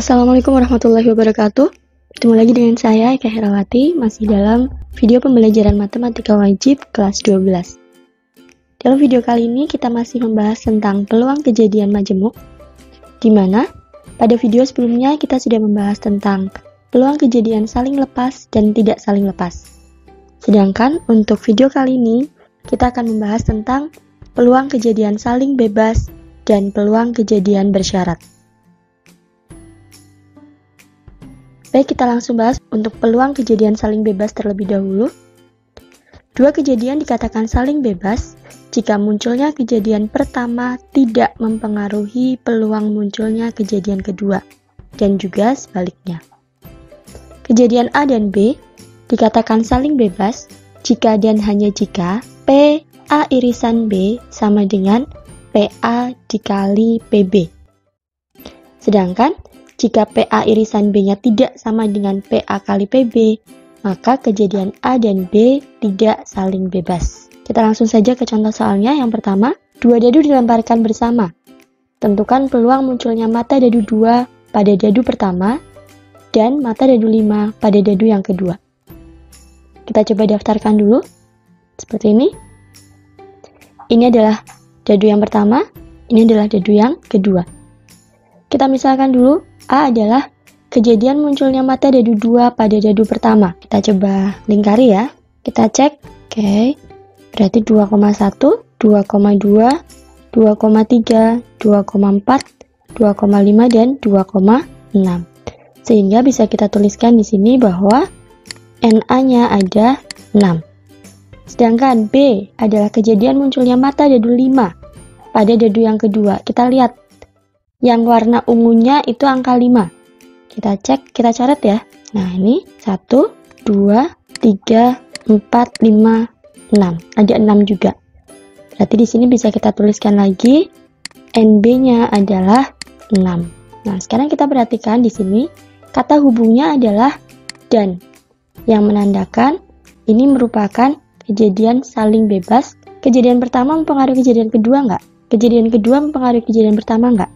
Assalamualaikum warahmatullahi wabarakatuh. Bertemu lagi dengan saya, Eka Herawati, masih dalam video pembelajaran matematika wajib kelas 12. Dalam video kali ini kita masih membahas tentang peluang kejadian majemuk, di mana pada video sebelumnya kita sudah membahas tentang peluang kejadian saling lepas dan tidak saling lepas. Sedangkan untuk video kali ini kita akan membahas tentang peluang kejadian saling bebas dan peluang kejadian bersyarat. Baik, kita langsung bahas untuk peluang kejadian saling bebas terlebih dahulu. Dua kejadian dikatakan saling bebas jika munculnya kejadian pertama tidak mempengaruhi peluang munculnya kejadian kedua, dan juga sebaliknya. Kejadian A dan B dikatakan saling bebas jika dan hanya jika P A irisan B sama dengan PA dikali PB. Sedangkan jika PA irisan B-nya tidak sama dengan PA kali PB, maka kejadian A dan B tidak saling bebas. Kita langsung saja ke contoh soalnya. Yang pertama, dua dadu dilemparkan bersama. Tentukan peluang munculnya mata dadu 2 pada dadu pertama dan mata dadu 5 pada dadu yang kedua. Kita coba daftarkan dulu. Seperti ini. Ini adalah dadu yang pertama, ini adalah dadu yang kedua. Kita misalkan dulu, A adalah kejadian munculnya mata dadu 2 pada dadu pertama. Kita coba lingkari ya. Kita cek. Oke. Berarti 2,1, 2,2, 2,3, 2,4, 2,5 dan 2,6. Sehingga bisa kita tuliskan di sini bahwa NA-nya ada 6. Sedangkan B adalah kejadian munculnya mata dadu 5 pada dadu yang kedua. Kita lihat. Yang warna ungunya itu angka 5. Kita cek, kita coret ya. Nah, ini 1, 2, 3, 4, 5, 6. Ada 6 juga. Berarti di sini bisa kita tuliskan lagi NB-nya adalah 6. Nah, sekarang kita perhatikan di sini kata hubungnya adalah dan, yang menandakan ini merupakan kejadian saling bebas. Kejadian pertama mempengaruhi kejadian kedua enggak? Kejadian kedua mempengaruhi kejadian pertama enggak?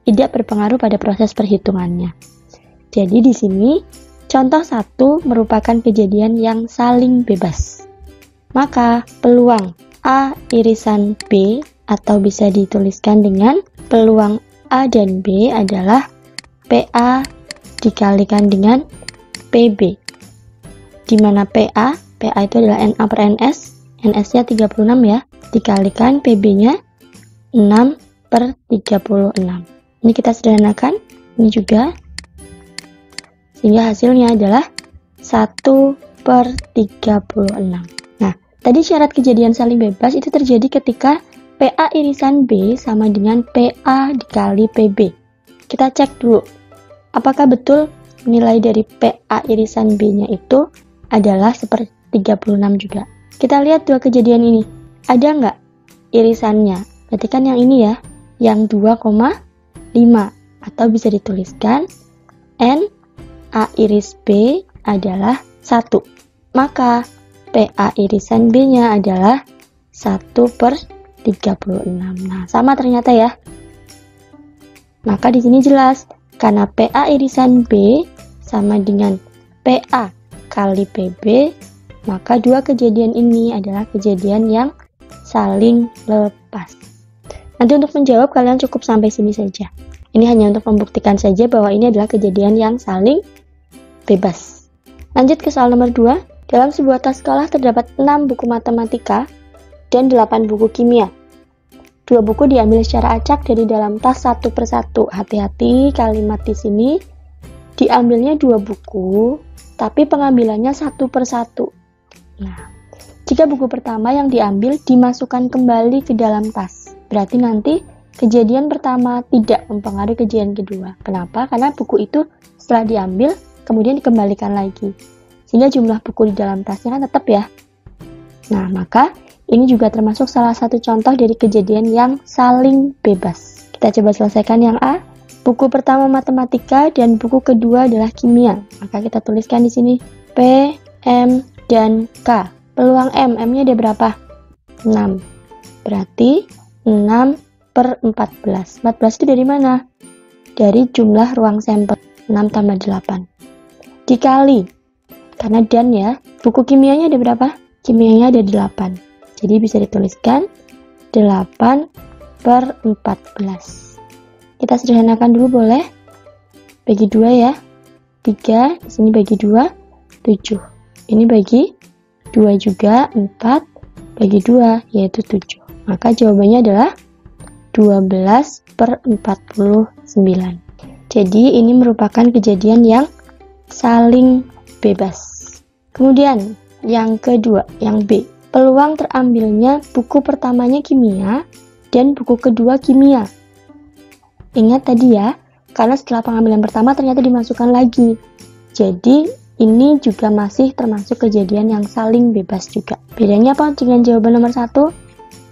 Tidak berpengaruh pada proses perhitungannya. Jadi di sini contoh 1 merupakan kejadian yang saling bebas. Maka peluang A irisan B atau bisa dituliskan dengan peluang A dan B adalah PA dikalikan dengan PB. Di mana PA itu adalah NA per NS, NS-nya 36 ya, dikalikan PB-nya 6 per 36. Ini kita sederhanakan, ini juga. Sehingga hasilnya adalah 1 per 36. Nah, tadi syarat kejadian saling bebas itu terjadi ketika PA irisan B sama dengan PA dikali PB. Kita cek dulu, apakah betul nilai dari PA irisan B-nya itu adalah seperti 36 juga. Kita lihat dua kejadian ini. Ada nggak irisannya? Berarti kan yang ini ya, yang 2,5 atau bisa dituliskan N A iris B adalah 1. Maka PA irisan B-nya adalah 1 per 36. Nah, sama ternyata ya. Maka di sini jelas karena PA irisan B sama dengan PA kali PB, maka dua kejadian ini adalah kejadian yang saling lepas. Nanti untuk menjawab kalian cukup sampai sini saja. Ini hanya untuk membuktikan saja bahwa ini adalah kejadian yang saling bebas. Lanjut ke soal nomor 2. Dalam sebuah tas sekolah terdapat 6 buku matematika dan 8 buku kimia. 2 buku diambil secara acak dari dalam tas satu persatu. Hati-hati kalimat di sini. Diambilnya 2 buku, tapi pengambilannya satu persatu. Nah, jika buku pertama yang diambil dimasukkan kembali ke dalam tas, berarti nanti kejadian pertama tidak mempengaruhi kejadian kedua. Kenapa? Karena buku itu setelah diambil, kemudian dikembalikan lagi. Sehingga jumlah buku di dalam tasnya kan tetap ya. Nah, maka ini juga termasuk salah satu contoh dari kejadian yang saling bebas. Kita coba selesaikan yang A. Buku pertama matematika dan buku kedua adalah kimia. Maka kita tuliskan di sini P, M, dan K. Peluang M-nya ada berapa? 6. Berarti 6 per 14. 14 itu dari mana? dari jumlah ruang sampel, 6 tambah 8. Dikali, karena dan ya, buku kimianya ada berapa? Kimianya ada 8. Jadi bisa dituliskan 8 per 14. Kita sederhanakan dulu boleh? Bagi 2 ya. 3, di sini bagi 2, 7. Ini bagi 2 juga, 4 bagi 2, yaitu 7. Maka jawabannya adalah 12 per 49. Jadi ini merupakan kejadian yang saling bebas. Kemudian yang kedua, yang B. Peluang terambilnya buku pertamanya kimia dan buku kedua kimia. Ingat tadi ya, karena setelah pengambilan pertama ternyata dimasukkan lagi. Jadi ini juga masih termasuk kejadian yang saling bebas juga. Bedanya apa dengan jawaban nomor 1?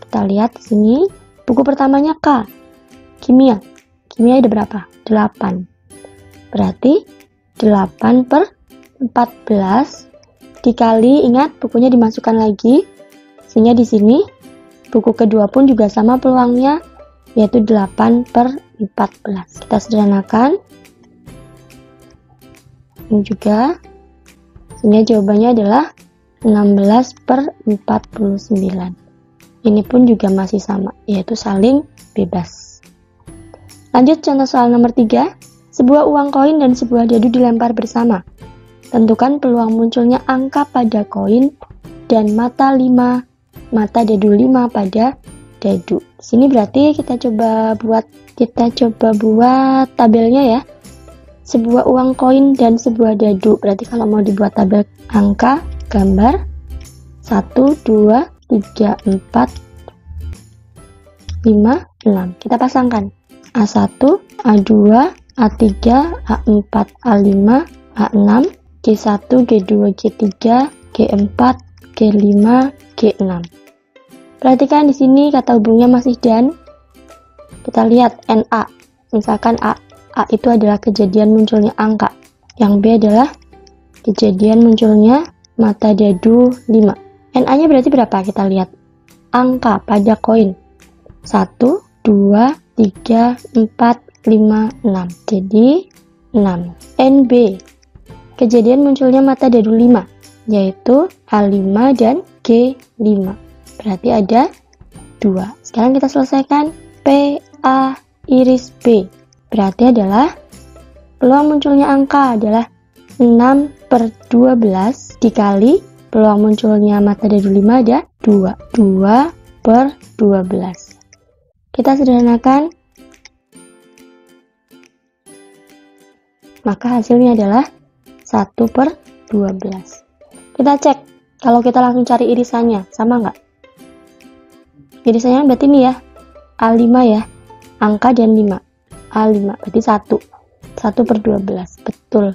Kita lihat di sini, buku pertamanya K, kimia. Kimia ada berapa? 8. Berarti 8 per 14 dikali, ingat bukunya dimasukkan lagi. Sehingga di sini buku kedua pun juga sama peluangnya, yaitu 8 per 14. Kita sederhanakan. Ini juga. Sehingga jawabannya adalah 16 per 49. Ini pun juga masih sama, yaitu saling bebas. Lanjut contoh soal nomor 3. Sebuah uang koin dan sebuah dadu dilempar bersama. Tentukan peluang munculnya angka pada koin dan mata dadu 5 pada dadu. Di sini berarti kita coba buat tabelnya ya. Sebuah uang koin dan sebuah dadu. Berarti kalau mau dibuat tabel angka, gambar 1, 2, 3, 4, 5, 6. Kita pasangkan A1, A2, A3, A4, A5, A6, G1, G2, G3, G4, G5, G6. Perhatikan di sini kata hubungnya masih dan. Kita lihat NA. Misalkan A itu adalah kejadian munculnya angka. Yang B adalah kejadian munculnya mata dadu 5. NA-nya berarti berapa? Kita lihat. Angka pada koin. 1, 2, 3, 4, 5, 6. Jadi 6. NB. Kejadian munculnya mata dadu 5, yaitu A5 dan G5. Berarti ada 2. Sekarang kita selesaikan. PA iris B. Berarti adalah peluang munculnya angka adalah 6 per 12 dikali peluang munculnya mata dadu 5 ada 2. 2 per 12. Kita sederhanakan. Maka hasilnya adalah 1 per 12. Kita cek, kalau kita langsung cari irisannya, sama nggak? Irisannya berarti ini ya, A5 ya, angka dan 5. A5, berarti 1. 1 per 12, betul.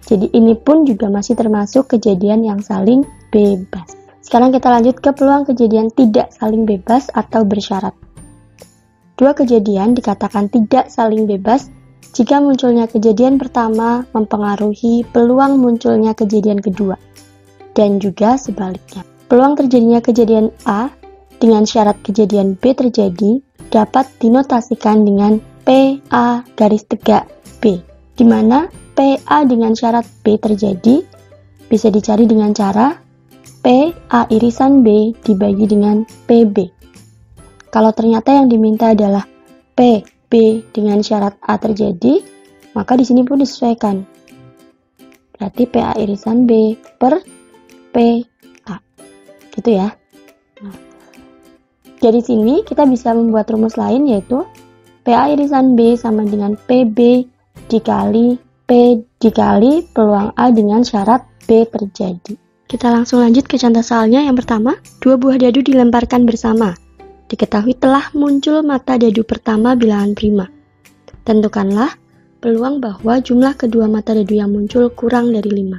Jadi ini pun juga masih termasuk kejadian yang saling bebas. Sekarang kita lanjut ke peluang kejadian tidak saling bebas atau bersyarat. Dua kejadian dikatakan tidak saling bebas jika munculnya kejadian pertama mempengaruhi peluang munculnya kejadian kedua, dan juga sebaliknya. Peluang terjadinya kejadian A dengan syarat kejadian B terjadi dapat dinotasikan dengan PA garis tegak B, di mana PA dengan syarat B terjadi bisa dicari dengan cara PA irisan B dibagi dengan PB. Kalau ternyata yang diminta adalah PB dengan syarat A terjadi, maka di sini pun disesuaikan. Berarti PA irisan B per PA. Gitu ya. Nah, dari sini kita bisa membuat rumus lain, yaitu PA irisan B sama dengan PB dikali P dikali peluang A dengan syarat B terjadi. Kita langsung lanjut ke contoh soalnya. Yang pertama, dua buah dadu dilemparkan bersama. Diketahui telah muncul mata dadu pertama bilangan prima. Tentukanlah peluang bahwa jumlah kedua mata dadu yang muncul kurang dari 5.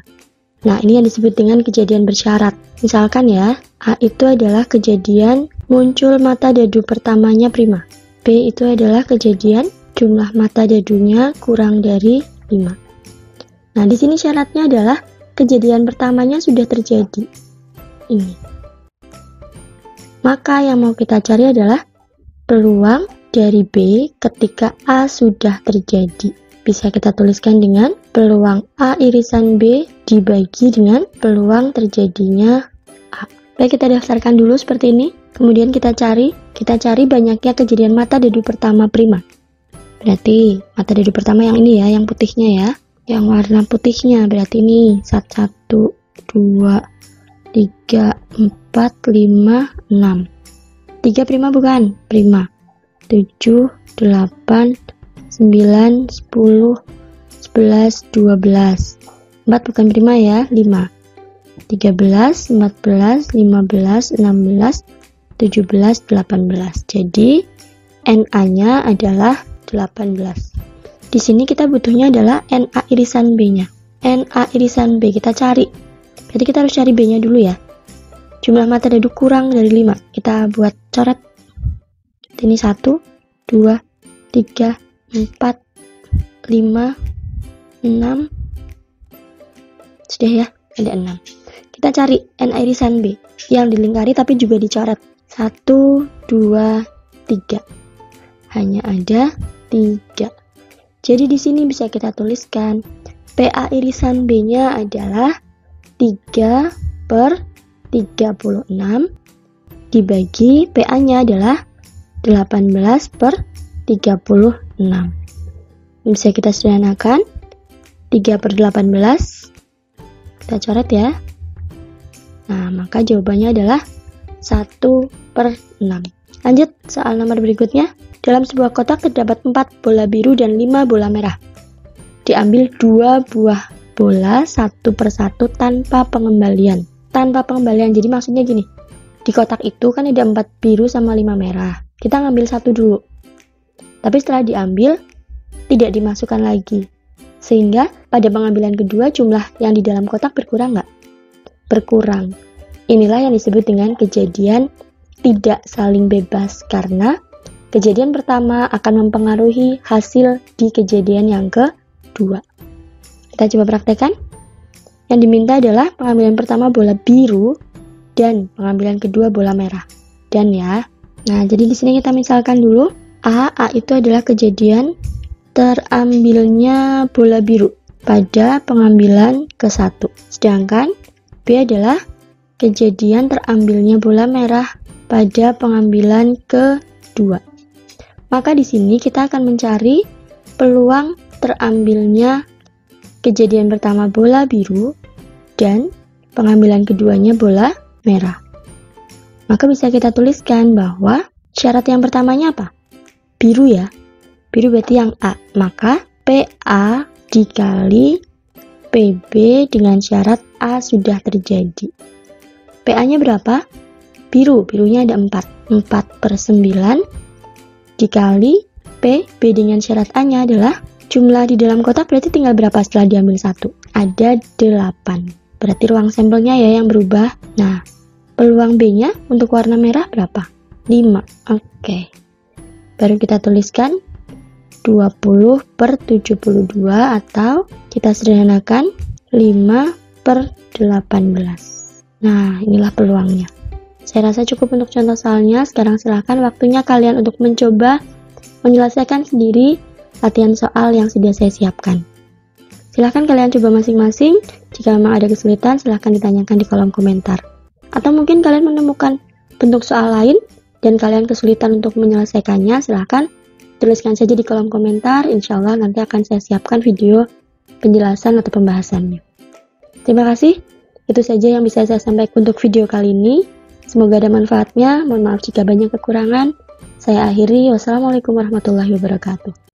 Nah, ini yang disebut dengan kejadian bersyarat. Misalkan ya, A itu adalah kejadian muncul mata dadu pertamanya prima. B itu adalah kejadian jumlah mata dadunya kurang dari 5. Nah, di sini syaratnya adalah kejadian pertamanya sudah terjadi. Ini. Maka yang mau kita cari adalah peluang dari B ketika A sudah terjadi. Bisa kita tuliskan dengan peluang A irisan B dibagi dengan peluang terjadinya A. Baik, kita daftarkan dulu seperti ini. Kemudian kita cari banyaknya kejadian mata dedu pertama prima. Berarti mata dedu pertama yang ini ya, yang putihnya ya. Yang warna putihnya berarti ini 1, 2, 3, 4, 5, 6. 3 prima bukan? Prima. 7, 8, 9, 10, 11, 12. 4 bukan prima ya, 5. 13, 14, 15, 16, 17, 18. Jadi NA-nya adalah 18. Di sini kita butuhnya adalah NA irisan B-nya. NA irisan B kita cari. Berarti kita harus cari B-nya dulu ya. Jumlah mata dedu kurang dari 5. Kita buat coret. Ini 1, 2, 3, 4, 5, 6. Sudah ya, ada 6. Kita cari NA irisan B yang dilingkari tapi juga dicoret. 1, 2, 3. Hanya ada 3. Jadi di sini bisa kita tuliskan PA irisan B-nya adalah 3 per 36 dibagi PA-nya adalah 18 per 36. Bisa kita sederhanakan. 3 per 18. Kita coret ya. Nah, maka jawabannya adalah 1 per 6. Lanjut, soal nomor berikutnya. Dalam sebuah kotak terdapat 4 bola biru dan 5 bola merah. Diambil 2 buah bola satu persatu tanpa pengembalian. Tanpa pengembalian, jadi maksudnya gini. Di kotak itu kan ada 4 biru sama 5 merah. Kita ngambil satu dulu. Tapi setelah diambil, tidak dimasukkan lagi. Sehingga pada pengambilan kedua jumlah yang di dalam kotak berkurang nggak? Berkurang. Inilah yang disebut dengan kejadian tidak saling bebas karena kejadian pertama akan mempengaruhi hasil di kejadian yang kedua. Kita coba praktekkan. Yang diminta adalah pengambilan pertama bola biru dan pengambilan kedua bola merah. Dan ya. Nah, jadi di sini kita misalkan dulu A itu adalah kejadian terambilnya bola biru pada pengambilan ke-1. Sedangkan B adalah kejadian terambilnya bola merah pada pengambilan ke-2. Maka di sini kita akan mencari peluang terambilnya kejadian pertama bola biru dan pengambilan keduanya bola merah. Maka bisa kita tuliskan bahwa syarat yang pertamanya apa? Biru ya. Biru berarti yang A. Maka PA dikali PB dengan syarat A sudah terjadi. PA-nya berapa? Birunya ada 4. 4 per 9 dikali P, B dengan syarat A-nya adalah jumlah di dalam kotak berarti tinggal berapa setelah diambil 1? Ada 8. Berarti ruang sampelnya ya yang berubah. Nah, peluang B-nya untuk warna merah berapa? 5. Oke. Baru kita tuliskan 20 per 72 atau kita sederhanakan 5 per 18. Nah, inilah peluangnya. Saya rasa cukup untuk contoh soalnya. Sekarang silahkan waktunya kalian untuk mencoba menyelesaikan sendiri latihan soal yang sudah saya siapkan. Silahkan kalian coba masing-masing. Jika memang ada kesulitan, silahkan ditanyakan di kolom komentar. Atau mungkin kalian menemukan bentuk soal lain dan kalian kesulitan untuk menyelesaikannya, silahkan tuliskan saja di kolom komentar. Insya Allah nanti akan saya siapkan video penjelasan atau pembahasannya. Terima kasih. Itu saja yang bisa saya sampaikan untuk video kali ini. Semoga ada manfaatnya. Mohon maaf jika banyak kekurangan. Saya akhiri. Wassalamualaikum warahmatullahi wabarakatuh.